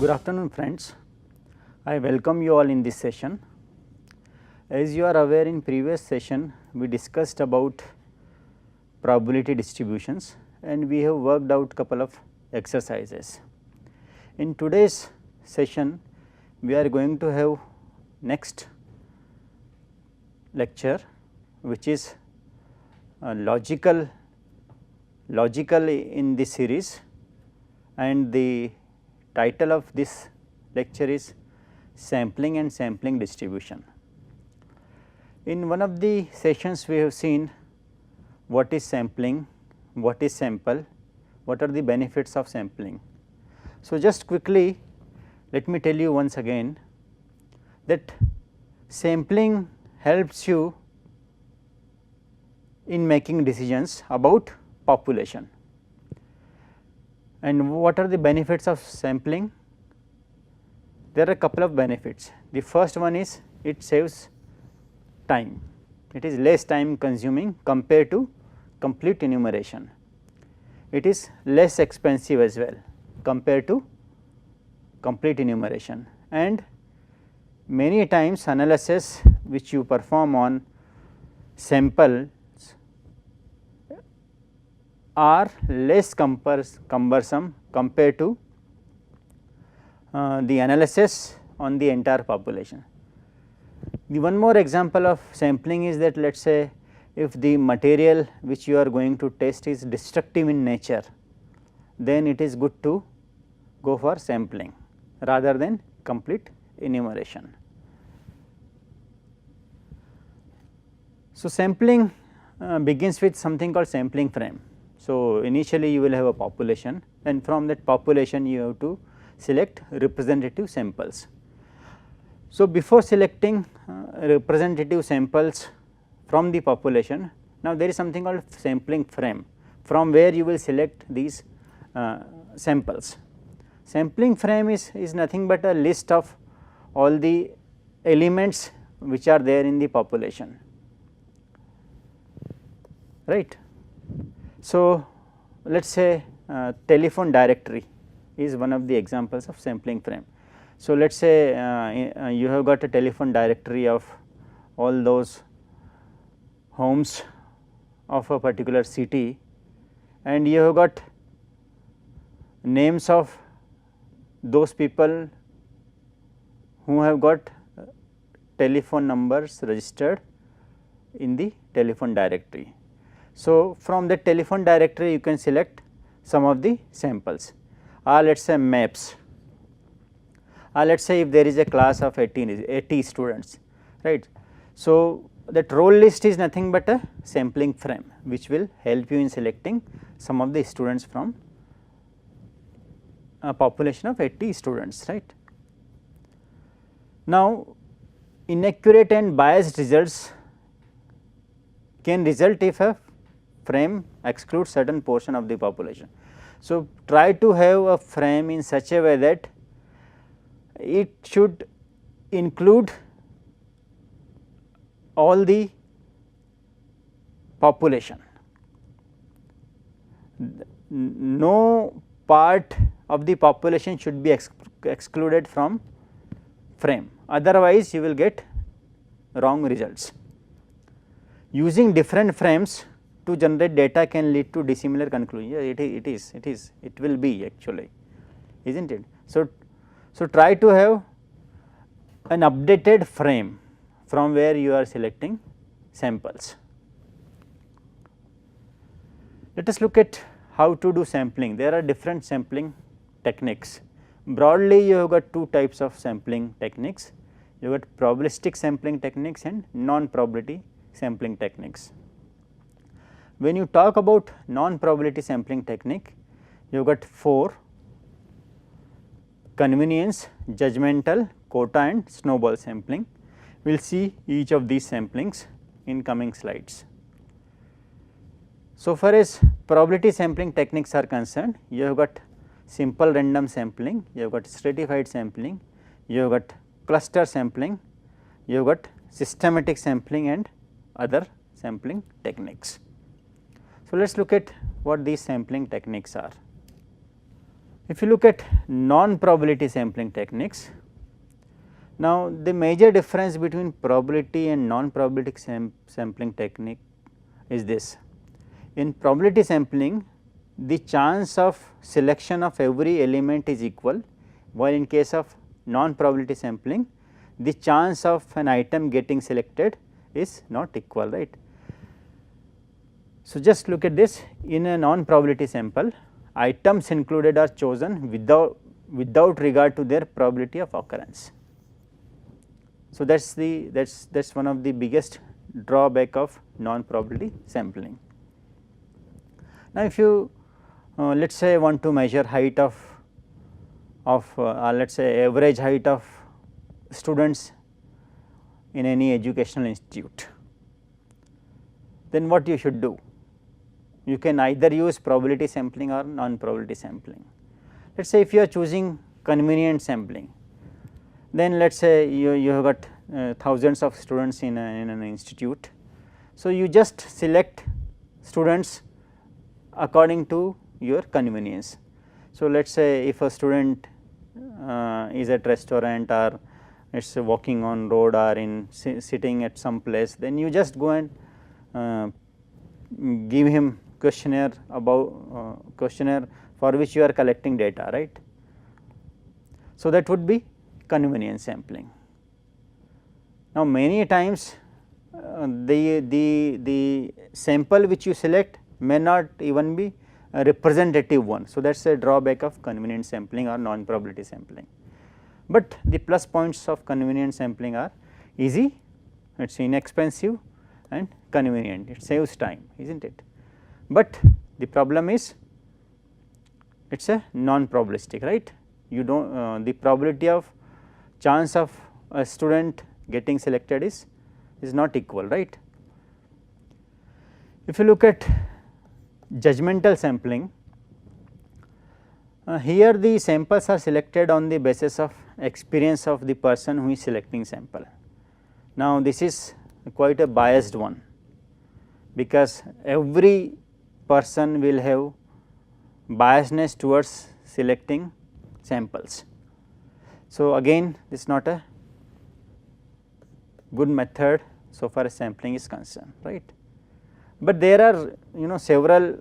Good afternoon friends, I welcome you all in this session. As you are aware, in previous session we discussed about probability distributions and we have worked out couple of exercises. In today's session we are going to have next lecture which is logical in this series, and the title of this lecture is sampling and sampling distribution. In one of the sessions we have seen what is sampling, what is sample, what are the benefits of sampling. So, just quickly let me tell you once again that sampling helps you in making decisions about population. And what are the benefits of sampling? There are a couple of benefits. The first one is it saves time, it is less time consuming compared to complete enumeration. It is less expensive as well compared to complete enumeration, and many times analysis which you perform on samples are less cumbersome compared to the analysis on the entire population. The one more example of sampling is that let us say if the material which you are going to test is destructive in nature, then it is good to go for sampling rather than complete enumeration. So, sampling begins with something called sampling frame. So, initially you will have a population, and from that population you have to select representative samples. So, before selecting representative samples from the population, now there is something called sampling frame from where you will select these samples. Sampling frame is nothing but a list of all the elements which are there in the population, right. So, let us say telephone directory is one of the examples of sampling frame. So, let us say you have got a telephone directory of all those homes of a particular city, and you have got names of those people who have got telephone numbers registered in the telephone directory. So, from that telephone directory you can select some of the samples, or let us say maps, or let us say if there is a class of 80 students, right. So, that roll list is nothing but a sampling frame which will help you in selecting some of the students from a population of 80 students, right. Now, inaccurate and biased results can result if a frame excludes certain portion of the population. So, try to have a frame in such a way that it should include all the population. No part of the population should be excluded from frame, otherwise you will get wrong results. Using different frames to generate data can lead to dissimilar conclusion. It will be actually, isn't it. So, try to have an updated frame from where you are selecting samples. Let us look at how to do sampling. There are different sampling techniques. Broadly you have got two types of sampling techniques. You have got probabilistic sampling techniques and non-probability sampling techniques. When you talk about non-probability sampling technique, you have got 4: convenience, judgmental, quota and snowball sampling. We will see each of these samplings in coming slides. So far as probability sampling techniques are concerned, you have got simple random sampling, you have got stratified sampling, you have got cluster sampling, you have got systematic sampling and other sampling techniques. So, let us look at what these sampling techniques are. If you look at non-probability sampling techniques, now the major difference between probability and non-probability sampling technique is this. In probability sampling, the chance of selection of every element is equal, while in case of non-probability sampling, the chance of an item getting selected is not equal, right. So, just look at this. In a non-probability sample, items included are chosen without regard to their probability of occurrence. So, that's one of the biggest drawback of non-probability sampling. Now, if you let us say want to measure height of let us say average height of students in any educational institute, then what you should do? You can either use probability sampling or non-probability sampling. Let us say if you are choosing convenient sampling, then let us say you have got thousands of students in an institute. So, you just select students according to your convenience. So, let us say if a student is at restaurant or it is walking on road or in sitting at some place, then you just go and give him questionnaire for which you are collecting data, right. So, that would be convenience sampling. Now, many times the sample which you select may not even be a representative one. So, that is a drawback of convenient sampling or non-probability sampling. But the plus points of convenient sampling are easy, it is inexpensive and convenient, it saves time, is not it. But the problem is it is a non-probabilistic, right. You do not the probability of chance of a student getting selected is not equal, right. If you look at judgmental sampling, here the samples are selected on the basis of experience of the person who is selecting sample. Now, this is quite a biased one, because every person will have biasness towards selecting samples. So, again this is not a good method so far as sampling is concerned, right. But there are several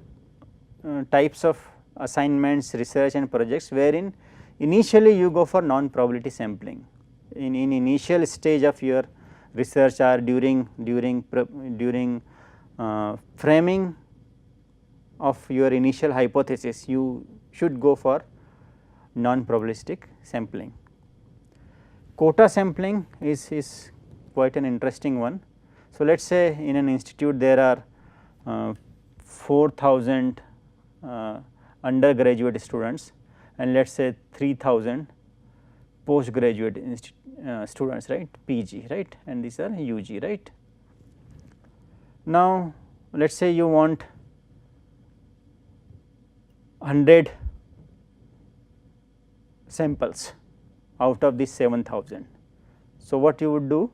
types of assignments, research and projects wherein initially you go for non-probability sampling. In initial stage of your research or during framing of your initial hypothesis, you should go for non-probabilistic sampling. Quota sampling is quite an interesting one. So, let us say in an institute there are 4,000 undergraduate students and let us say 3,000 postgraduate students, right, PG, right, and these are UG, right. Now, let us say you want 100 samples out of these 7,000. So, what you would do,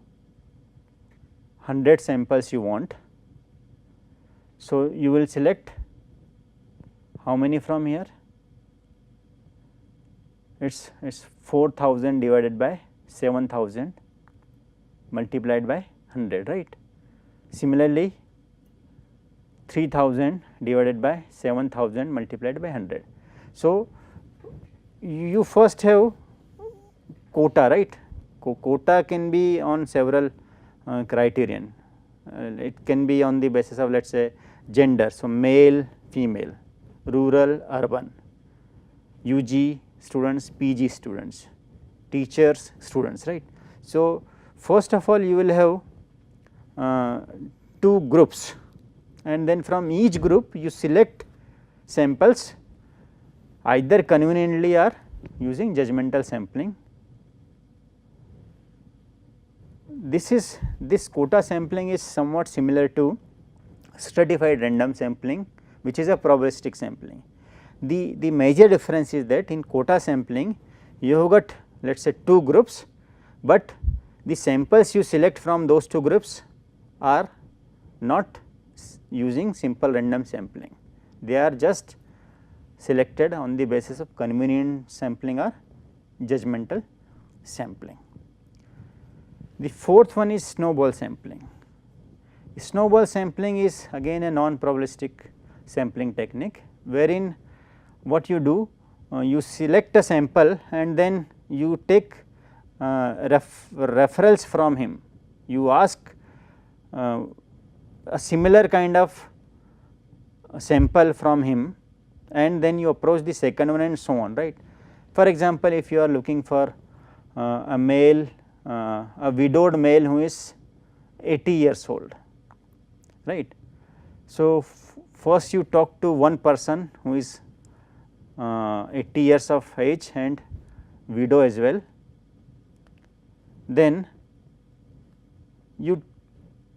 100 samples you want. So, you will select how many from here? It is 4,000 divided by 7,000 multiplied by 100, right. Similarly, 3,000 divided by 7,000 multiplied by 100. So, you first have quota, right. Quota can be on several criterion. It can be on the basis of let us say gender. So, male, female, rural, urban, UG students, PG students, teachers, students, right. So, first of all you will have 2 groups and then from each group you select samples either conveniently or using judgmental sampling. This quota sampling is somewhat similar to stratified random sampling, which is a probabilistic sampling. The major difference is that in quota sampling you have got let us say 2 groups, but the samples you select from those 2 groups are not using simple random sampling. They are just selected on the basis of convenient sampling or judgmental sampling. The fourth one is snowball sampling. Snowball sampling is again a non-probabilistic sampling technique, wherein what you do, you select a sample and then you take referrals from him. You ask a similar kind of sample from him and then you approach the second one and so on, right. For example, if you are looking for a male, a widowed male who is 80 years old, right. So, first you talk to one person who is 80 years of age and widow as well, then you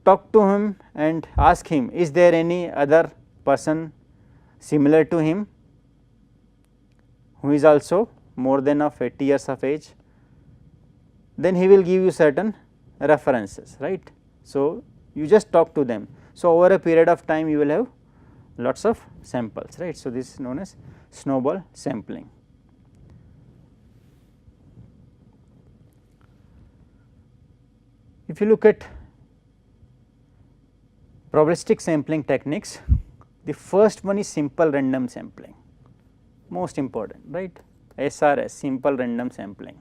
talk to him and ask him, is there any other person similar to him who is also more than of 80 years of age, then he will give you certain references, right. So, you just talk to them. So, over a period of time you will have lots of samples, right. So, this is known as snowball sampling. If you look at probabilistic sampling techniques, the first one is simple random sampling, most important, right, SRS, simple random sampling.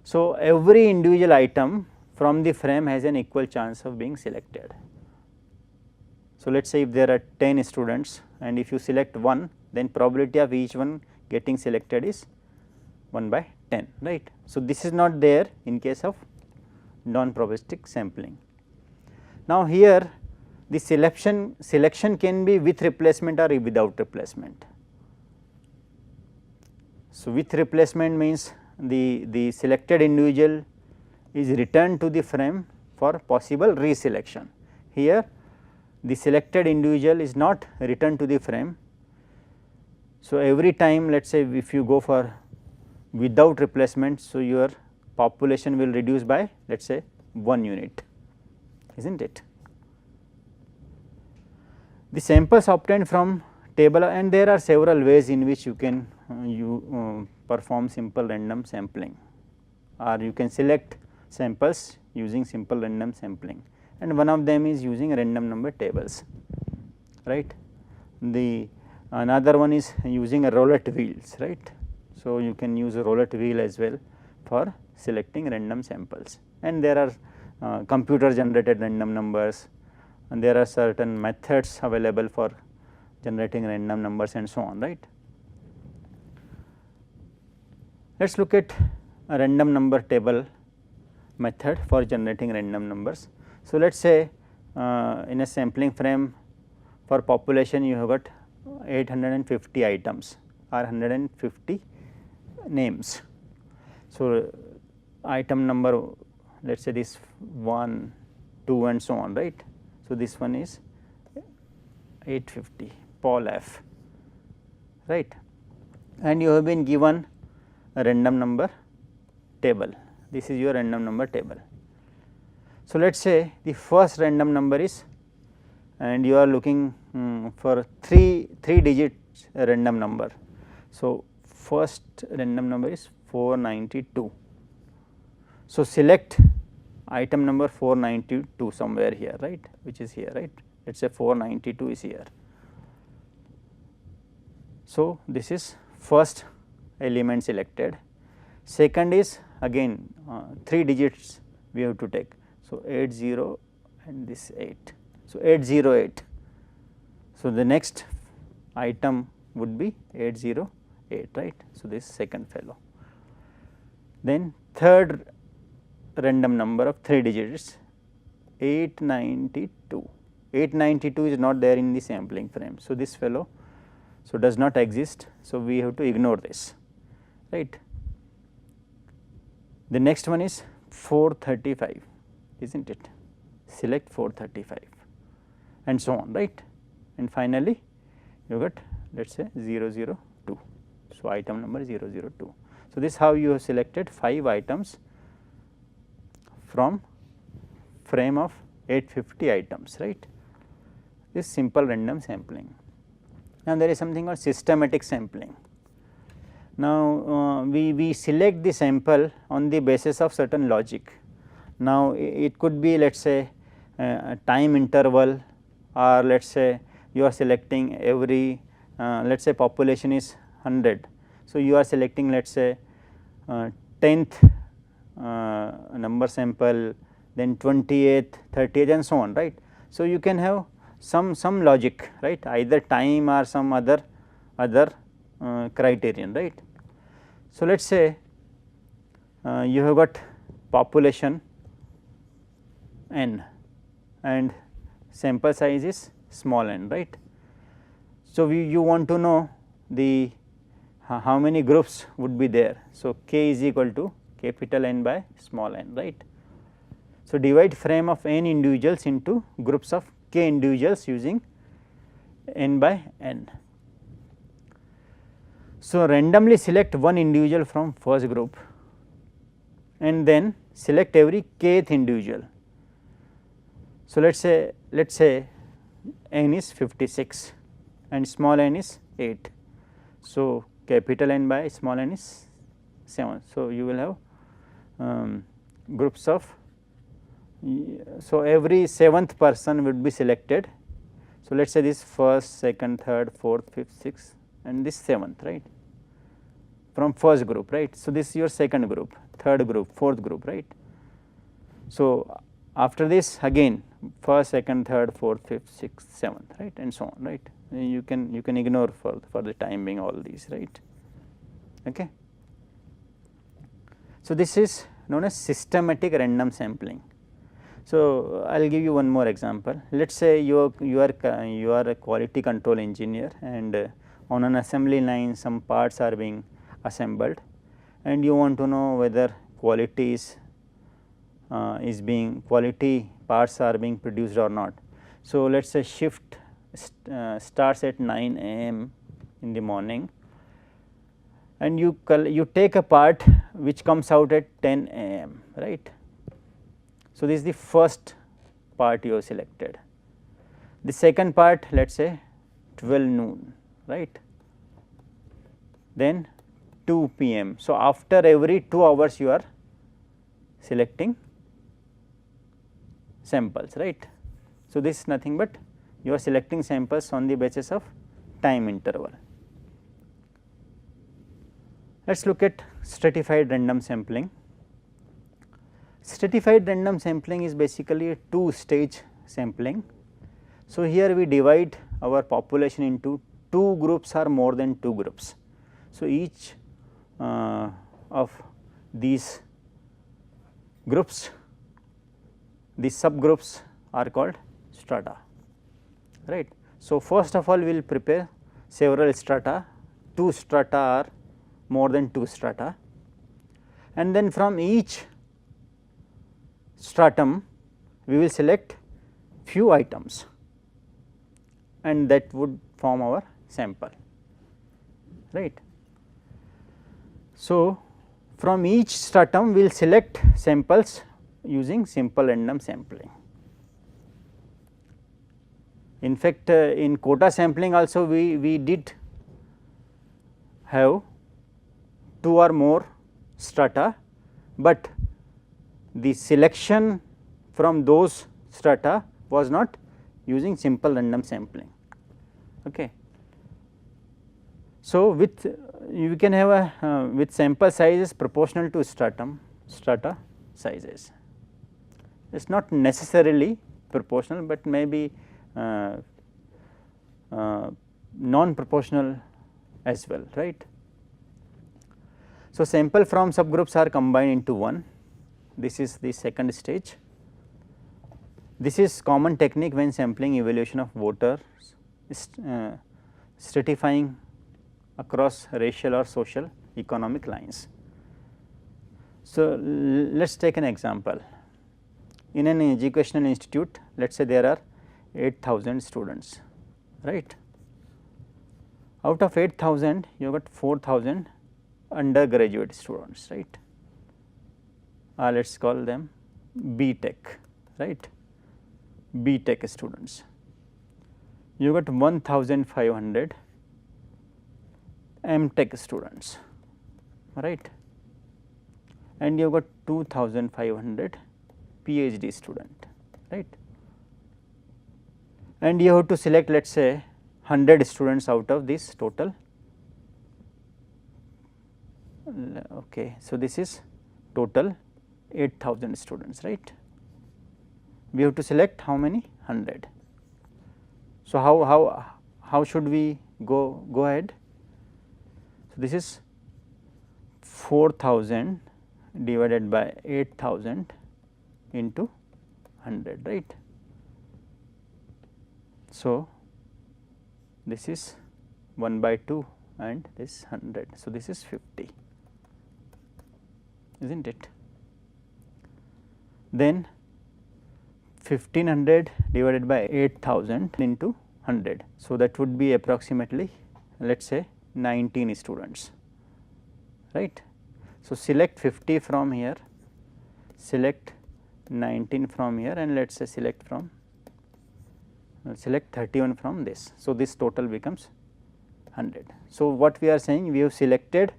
So, every individual item from the frame has an equal chance of being selected. So, let us say if there are 10 students and if you select one, then probability of each one getting selected is 1 by 10, right. So, this is not there in case of non-probabilistic sampling. Now, here the selection can be with replacement or without replacement. So, with replacement means the selected individual is returned to the frame for possible reselection. Here the selected individual is not returned to the frame. So, every time let us say if you go for without replacement, so your population will reduce by let us say 1 unit, is not it. The samples obtained from table, and there are several ways in which you can perform simple random sampling, or you can select samples using simple random sampling, and one of them is using random number tables, right. The another one is using a roulette wheels, right. So, you can use a roulette wheel as well for selecting random samples, and there are computer generated random numbers, and there are certain methods available for generating random numbers and so on, right. Let us look at a random number table method for generating random numbers. So, let us say in a sampling frame for population you have got 850 items or 150 names. So, item number let us say this 1, 2 and so on, right. So, this one is 850 Paul F, right, and you have been given a random number table. This is your random number table. So, let us say the first random number is, and you are looking for 3 digits random number. So, first random number is 492. So, select item number 492 somewhere here, right, which is here, right. Let us say 492 is here. So, this is first element selected. Second is again 3 digits we have to take. So, 80 and this 8. So, 808. So, the next item would be 808, right. So, this second fellow. Then third random number of 3 digits 892. 892 is not there in the sampling frame. So, this fellow does not exist. So, we have to ignore this, right. The next one is 435, is not it, select 435 and so on, right. And finally, you got let us say 002. So, item number 002. So, this is how you have selected 5 items from frame of 850 items, right. This simple random sampling. Now, there is something called systematic sampling. Now, we select the sample on the basis of certain logic. Now, it could be let us say time interval, or let us say you are selecting every let us say population is 100. So, you are selecting let us say 10th number sample, then 28th, 30th and so on, right. So, you can have some logic, right, either time or some other criterion, right. So, let us say you have got population n and sample size is small n, right. So, you want to know the how many groups would be there. So, k is equal to capital N by small n, right. So, divide frame of n individuals into groups of k individuals using n by n. So, randomly select one individual from first group and then select every kth individual. So, let us say n is 56 and small n is 8. So, capital N by small n is 7. So, you will have groups of, so every 7th person would be selected. So, let us say this first, second, third, fourth, fifth, sixth and this 7th, right, from first group, right. So, this is your second group, third group, fourth group, right. So, after this again first, second, third, fourth, fifth, sixth, seventh, right, and so on, right. You can ignore for the time being all these, right. Okay. So, this is known as systematic random sampling. So, I will give you one more example. Let us say you are a quality control engineer and on an assembly line some parts are being assembled and you want to know whether quality quality parts are being produced or not. So, let us say shift starts at 9 a.m. in the morning and you take a part which comes out at 10 a.m. right. So, this is the first part you have selected. The second part let us say 12 noon, right, then 2 p.m. So, after every 2 hours you are selecting samples, right. So, this is nothing but you are selecting samples on the basis of time interval. Let us look at stratified random sampling. Stratified random sampling is basically a 2-stage sampling. So, here we divide our population into 2 groups or more than 2 groups. So, each of these groups, these subgroups are called strata, right. So, first of all we will prepare several strata, 2 strata or more than 2 strata, and then from each stratum we will select few items and that would form our sample, right. So, from each stratum we will select samples using simple random sampling. In fact, in quota sampling also we did have 2 or more strata, but the selection from those strata was not using simple random sampling. Okay. So, with you can have a with sample sizes proportional to strata sizes. It is not necessarily proportional, but maybe non-proportional as well, right. So, sample from subgroups are combined into one. This is the second stage. This is common technique when sampling evaluation of voters, stratifying across racial or social economic lines. So, let us take an example. In an educational institute, let us say there are 8,000 students, right. Out of 8,000 you have got 4,000 undergraduate students, right. Let us call them B.Tech, right, B.Tech students. You got 1,500 M.Tech students, right, and you have got 2500 PhD student, right, and you have to select let us say 100 students out of this total. Okay, so this is total 8000 students, right. We have to select how many? 100. So how should we go ahead? So this is 4000 divided by 8000 into 100, right. So this is 1 by 2 and this 100. So this is 50, isn't it? Then 1500 divided by 8000 into 100. So that would be approximately let us say 19 students, right. So select 50 from here, select 19 from here, and let us say select 31 from this. So this total becomes 100. So what we are saying, we have selected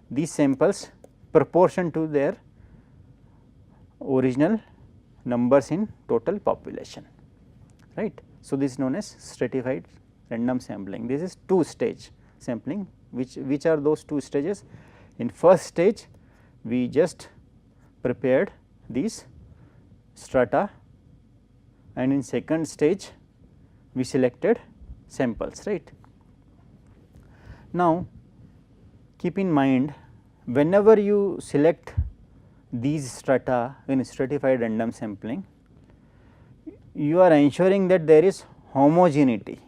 these samples proportion to their original numbers in total population, right. So this is known as stratified random sampling. This is two stage sampling. Which are those two stages? In first stage we just prepared these strata, and in second stage we selected samples, right. Now keep in mind, whenever you select these strata in stratified random sampling, you are ensuring that there is homogeneity.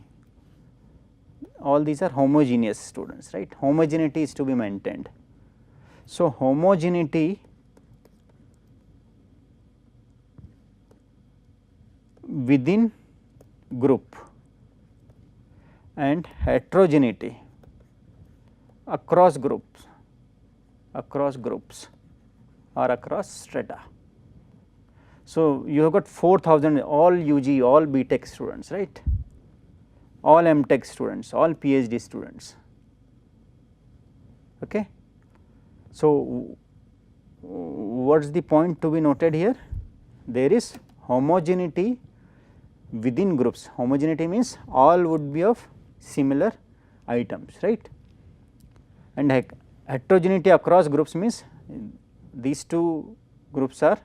All these are homogeneous students, right. Homogeneity is to be maintained. So homogeneity within group and heterogeneity across groups or across strata. So you have got 4000 all UG, all B.Tech students, right, all M.Tech students, all PhD students. Okay. So what is the point to be noted here? There is homogeneity within groups. Homogeneity means all would be of similar items, right, and heterogeneity across groups means these two groups are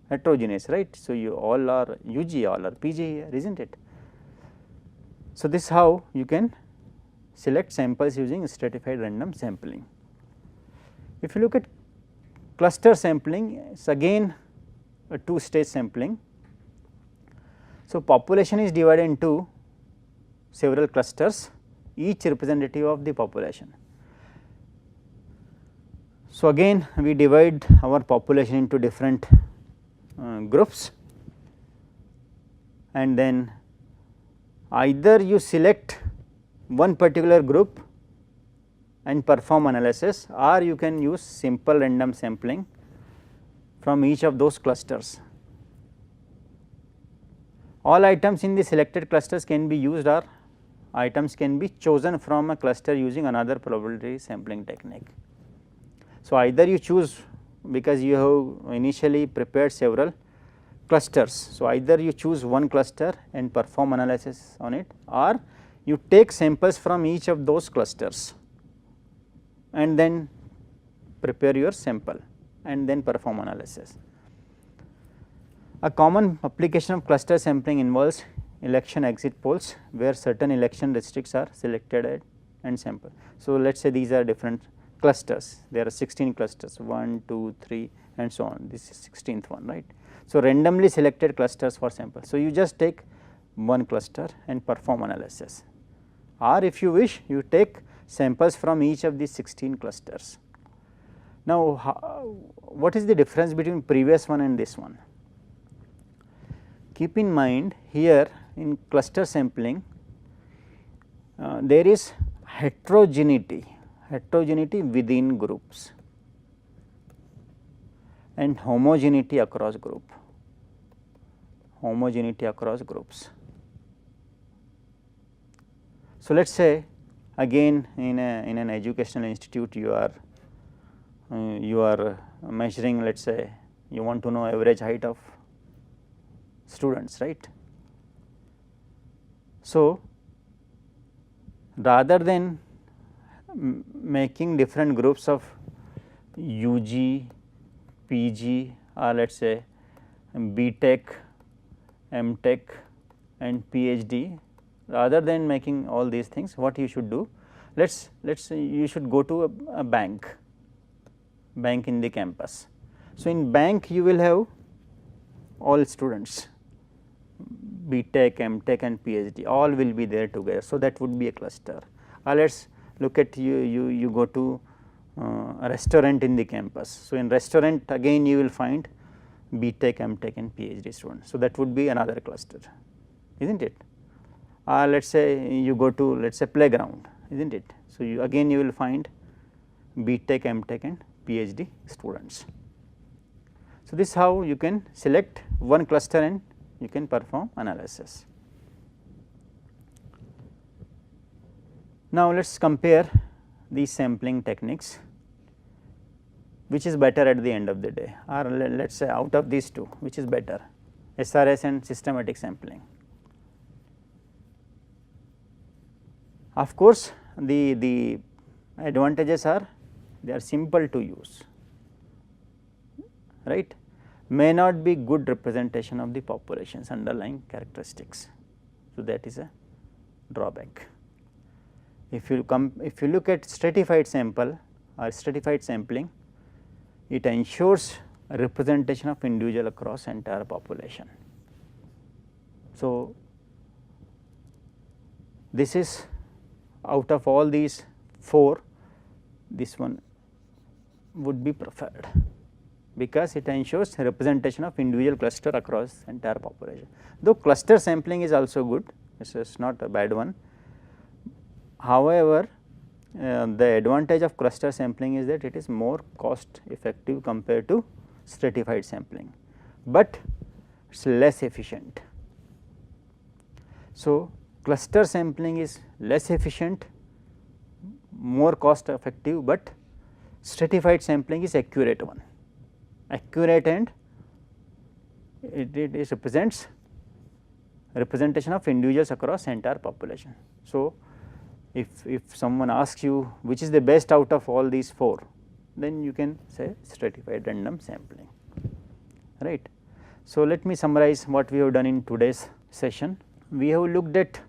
heterogeneous, right. So you all are UG, all are PG here, isn't it? So this is how you can select samples using stratified random sampling. If you look at cluster sampling, it is again a two stage sampling. So population is divided into several clusters, each representative of the population. So again we divide our population into different groups, and then either you select one particular group and perform analysis, or you can use simple random sampling from each of those clusters. All items in the selected clusters can be used, or items can be chosen from a cluster using another probability sampling technique. So either you choose, because you have initially prepared several clusters. So either you choose one cluster and perform analysis on it, or you take samples from each of those clusters and then prepare your sample and then perform analysis. A common application of cluster sampling involves election exit polls, where certain election districts are selected and sampled. So let us say these are different clusters, there are 16 clusters, 1, 2, 3 and so on, this is 16th one, right. So randomly selected clusters for sample. So you just take one cluster and perform analysis, or if you wish you take samples from each of these 16 clusters. Now what is the difference between previous one and this one? Keep in mind, here in cluster sampling there is heterogeneity within groups and homogeneity across groups. So let us say again in an educational institute you are measuring, let us say you want to know average height of students, right. So, rather than making different groups of UG, PG or let us say BTech, MTech and PhD, rather than making all these things, what you should do, let's say you should go to a bank in the campus. So, in bank you will have all students, BTech, MTech and PhD, all will be there together. So, that would be a cluster. Or let us look at you go to a restaurant in the campus. So, in restaurant again you will find BTech, MTech and PhD students. So, that would be another cluster, is not it. Let us say you go to, let us say, playground, is not it. So, again you will find BTech, MTech and PhD students. So, this is how you can select one cluster and you can perform analysis. Now, let us compare these sampling techniques, which is better at the end of the day, or let us say out of these two, which is better, SRS and systematic sampling. Of course, the advantages are they are simple to use, right, may not be good representation of the population's underlying characteristics. So, that is a drawback. If you look at stratified sample or stratified sampling, it ensures a representation of individual across entire population. So, this is out of all these 4, this one would be preferred, because it ensures representation of individual cluster across entire population. Though cluster sampling is also good, this is not a bad one. However, the advantage of cluster sampling is that it is more cost effective compared to stratified sampling, but it is less efficient. So, cluster sampling is less efficient, more cost effective, but stratified sampling is accurate one, accurate, and it represents representation of individuals across entire population. So, if someone asks you which is the best out of all these 4, then you can say stratified random sampling, right. So, let me summarize what we have done in today's session. We have looked at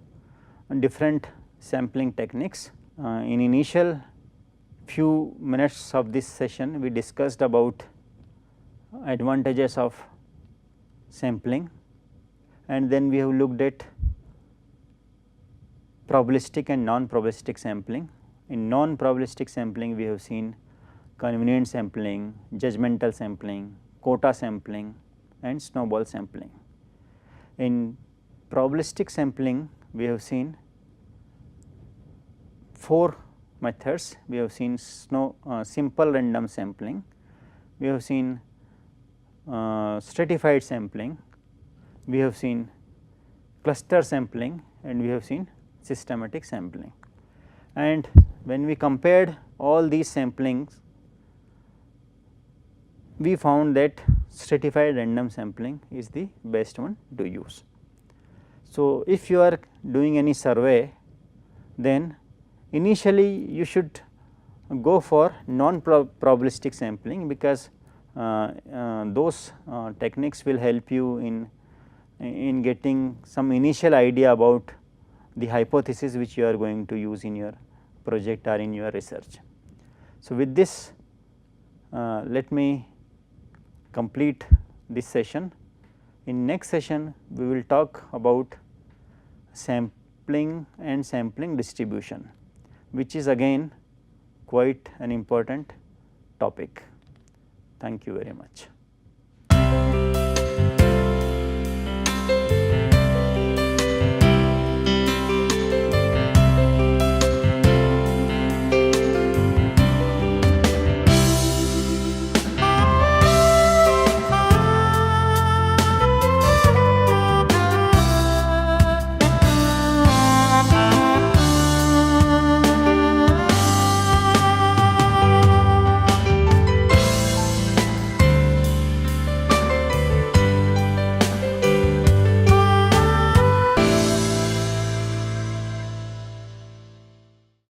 different sampling techniques. In initial few minutes of this session, we discussed about advantages of sampling, and then we have looked at probabilistic and non-probabilistic sampling. In non-probabilistic sampling, we have seen convenient sampling, judgmental sampling, quota sampling and snowball sampling. In probabilistic sampling, we have seen 4 methods. We have seen simple random sampling, we have seen stratified sampling, we have seen cluster sampling, and we have seen systematic sampling. And when we compared all these samplings, we found that stratified random sampling is the best one to use. So, if you are doing any survey, then initially you should go for non-probabilistic sampling, because those techniques will help you in getting some initial idea about the hypothesis which you are going to use in your project or in your research. So, with this let me complete this session. In next session, we will talk about sampling and sampling distribution, which is again quite an important topic. Thank you very much.